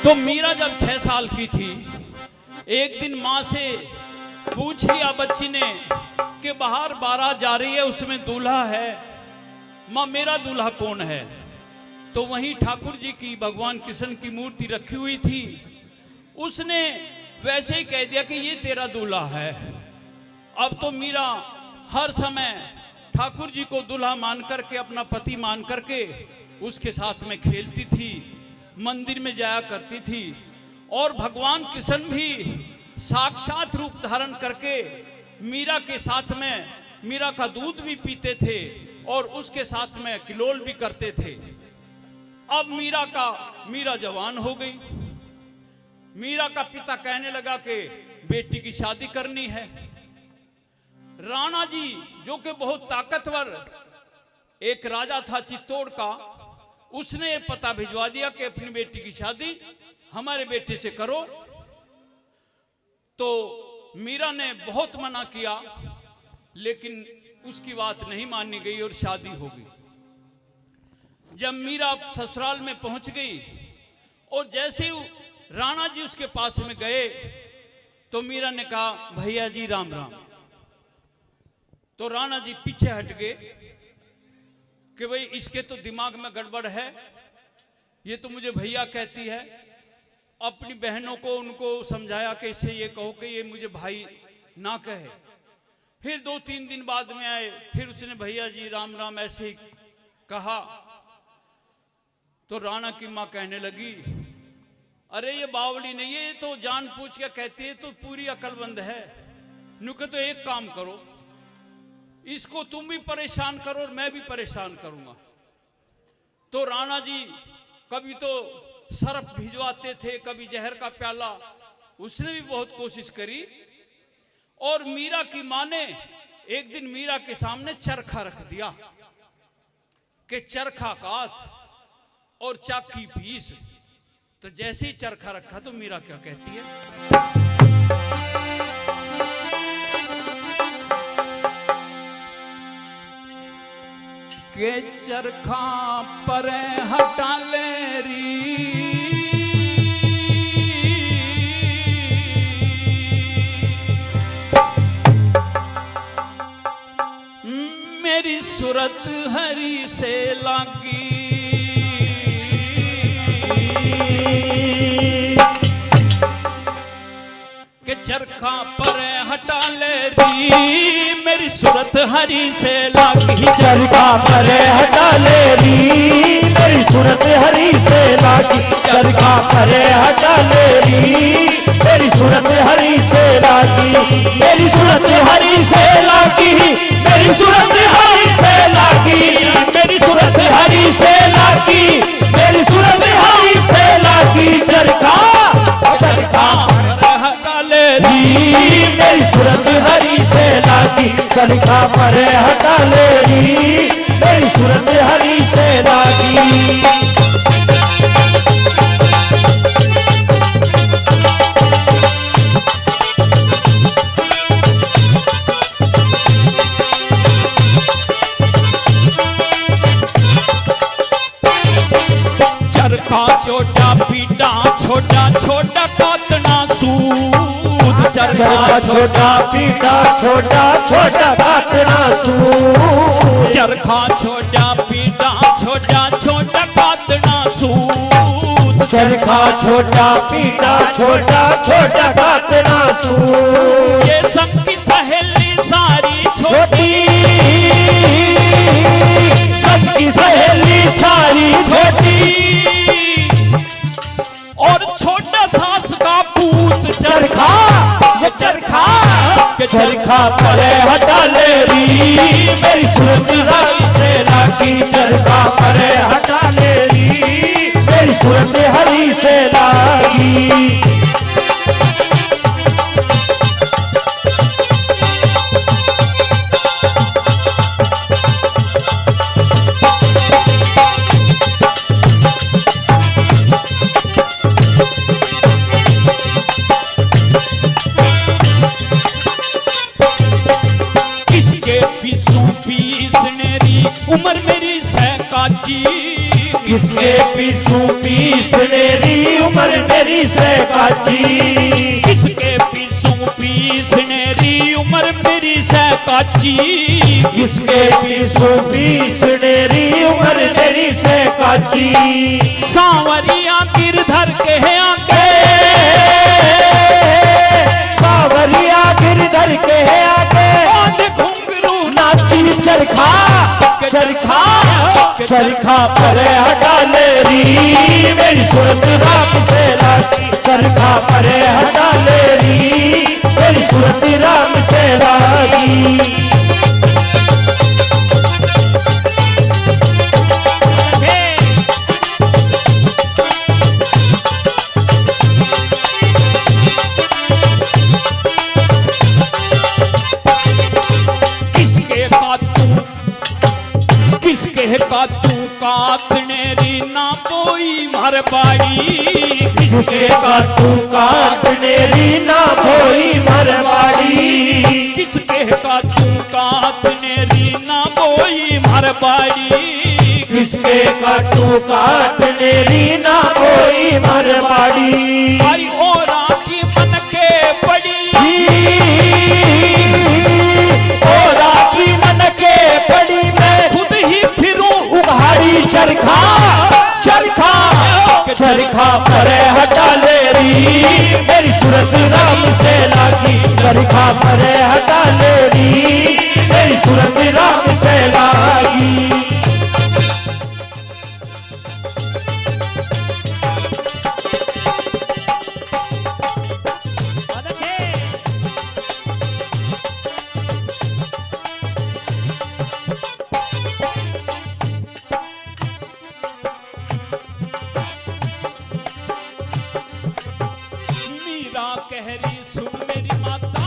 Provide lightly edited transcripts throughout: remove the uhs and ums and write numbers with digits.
तो मीरा जब 6 साल की थी, एक दिन माँ से पूछ लिया बच्ची ने कि बाहर बारात जा रही है, उसमें दूल्हा है, माँ मेरा दूल्हा कौन है? तो वहीं ठाकुर जी की भगवान कृष्ण की मूर्ति रखी हुई थी, उसने वैसे ही कह दिया कि ये तेरा दूल्हा है। अब तो मीरा हर समय ठाकुर जी को दूल्हा मान करके, अपना पति मान करके उसके साथ में खेलती थी, मंदिर में जाया करती थी। और भगवान कृष्ण भी साक्षात रूप धारण करके मीरा के साथ में मीरा का दूध भी पीते थे और उसके साथ में किलोल भी करते थे। अब मीरा जवान हो गई। मीरा का पिता कहने लगा कि बेटी की शादी करनी है। राणा जी जो कि बहुत ताकतवर एक राजा था चित्तौड़ का, उसने पता भिजवा दिया कि अपनी बेटी की शादी हमारे बेटे से करो। तो मीरा ने बहुत मना किया, लेकिन उसकी बात नहीं मानी गई और शादी हो गई। जब मीरा ससुराल में पहुंच गई और जैसे ही राणा जी उसके पास में गए तो मीरा ने कहा, भैया जी राम राम। तो राणा जी पीछे हट गए कि भाई इसके तो दिमाग में गड़बड़ है, ये तो मुझे भैया कहती है। अपनी बहनों को उनको समझाया कि इसे ये कहो कि ये मुझे भाई ना कहे। फिर 2-3 दिन बाद में आए, फिर उसने भैया जी राम राम ऐसे ही कहा। तो राणा की माँ कहने लगी, अरे ये बावली नहीं है, ये तो जान पूछ के कहती है, तो पूरी अकलमंद है। नुके तो एक काम करो, इसको तुम भी परेशान करो और मैं भी परेशान करूंगा। तो राणा जी कभी तो सरफ भिजवाते थे, कभी जहर का प्याला, उसने भी बहुत कोशिश करी। और मीरा की माँ ने एक दिन मीरा के सामने चरखा रख दिया कि चरखा काट और चाकी पीस। तो जैसे ही चरखा रखा तो मीरा क्या कहती है, के चरखा पर हटा ले री, मेरी सूरत हरी से लागी। के चरखा पर हटा ले री, मेरी सूरत हरी से लागी। चरखा पर हटा ले री, मेरी सूरत हरी से लागी। चरखा पर हटा ले री, मेरी सूरत हरी से लागी। मेरी सूरत हरी से लागी, मेरी सूरत हरी से लागी। मेरी सूरत हरी से लागी, मेरी सूरत हरी से लागी। चरखा चरखा हटा ले री, मेरी सूरत हरी से लागी। चरखा पर हटा ले री, मेरी सूरत हरी से लागी। चरखा छोटा पीटा छोटा छोटा काटना सूद। चरखा छोटा पीटा छोटा छोटा काटना सूद। चरखा छोटा पीटा छोटा छोटा काटना सूद। चरखा छोटा पीटा छोटा छोटा काटना सूद। ये सबकी सहेली सारी छोटी, सबकी सहेली सारी छोटी। और छोटा सास का पूत। चरखा ये चरखा के चरखा पर हटा ले री, मेरी सूरत हरी से लागी। चरखा पर हटा ले री, मेरी सूरत हरी से लागी। उम्र मेरी सहकाची। किसके पीसू पीस मेरी उम्र उम्र मेरी से काची। किसके पीसू पीसने री उम्र मेरी से काची। किसके पीसू पीसनेरी उम्र मेरी से काची। सांवरिया गिरधर के आगे, सावरिया गिरधर के आगे बांध घुंघरू नाची चरखा चरखा चरखा परे हटा ले री मेरी सूरत राम से लागी। चरखा परे हटा ले री मेरी सूरत राम से लागी। किसके का तू कातने री ना कोई मरबाड़ी। किसके का तू काटने री ना कोई मरवाड़ी। किसके का तू कातने री ना कोई मरबाड़ी। किसके का तू काटने री ना कोई मरवाड़ी। आई ओरा की मन के पड़ी, ओरा की मन के पड़ी मैं खुद ही फिरूं उघाड़ी। चरखा चरखा चरखा परे हटा ले री मेरी सूरत राम से लागी। चरखा परे हटा ले री मेरी सूरत राम से लागी। कहरी सुन मेरी माता,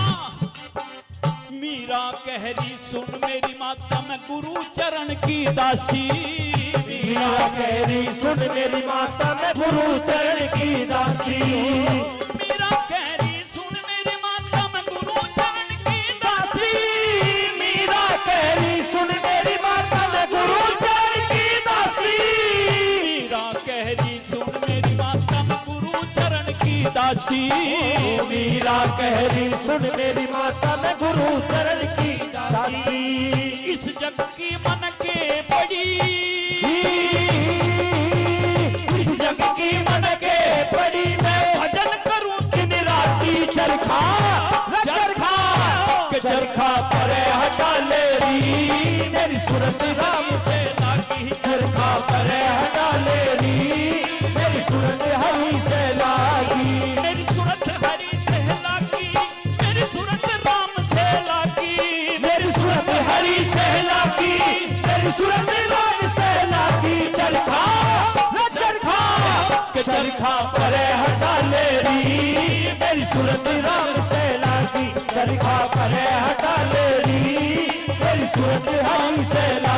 मीरा कहरी सुन मेरी माता, मैं गुरु चरण की दासी। मीरा कहरी सुन मेरी माता मैं गुरु चरण की दासी। मीरा कहरी सुन मेरी माता, मैं गुरु चरण की दासी। मीरा कहरी सुन मेरी माता मैं गुरु चरण की दासी। मीरा कहरी सुन मेरी माता, मैं गुरु चरण की दासी। मीरा कहरी सुन मेरी माता मैं गुरु चरण की दासी। इस जग की मन के पड़ी, इस जग की मन के पड़ी मैं भजन करूं दिन राती। चरखा चरखा चरखा परे हटा ले री मेरी सूरत राम से लागी। चरखा परे हटा ले री मेरी सूरत हरी से लागी। मेरी सूरत हरी से लागी, मेरी सूरत राम से लागी। मेरी सूरत हरी से लागी, मेरी सूरत राम से लागी। चरखा चरखा चरखा परे हटा ले री मेरी सूरत राम से लागी। चरखा परे हटा ले री मेरी सूरत हरी से लागी।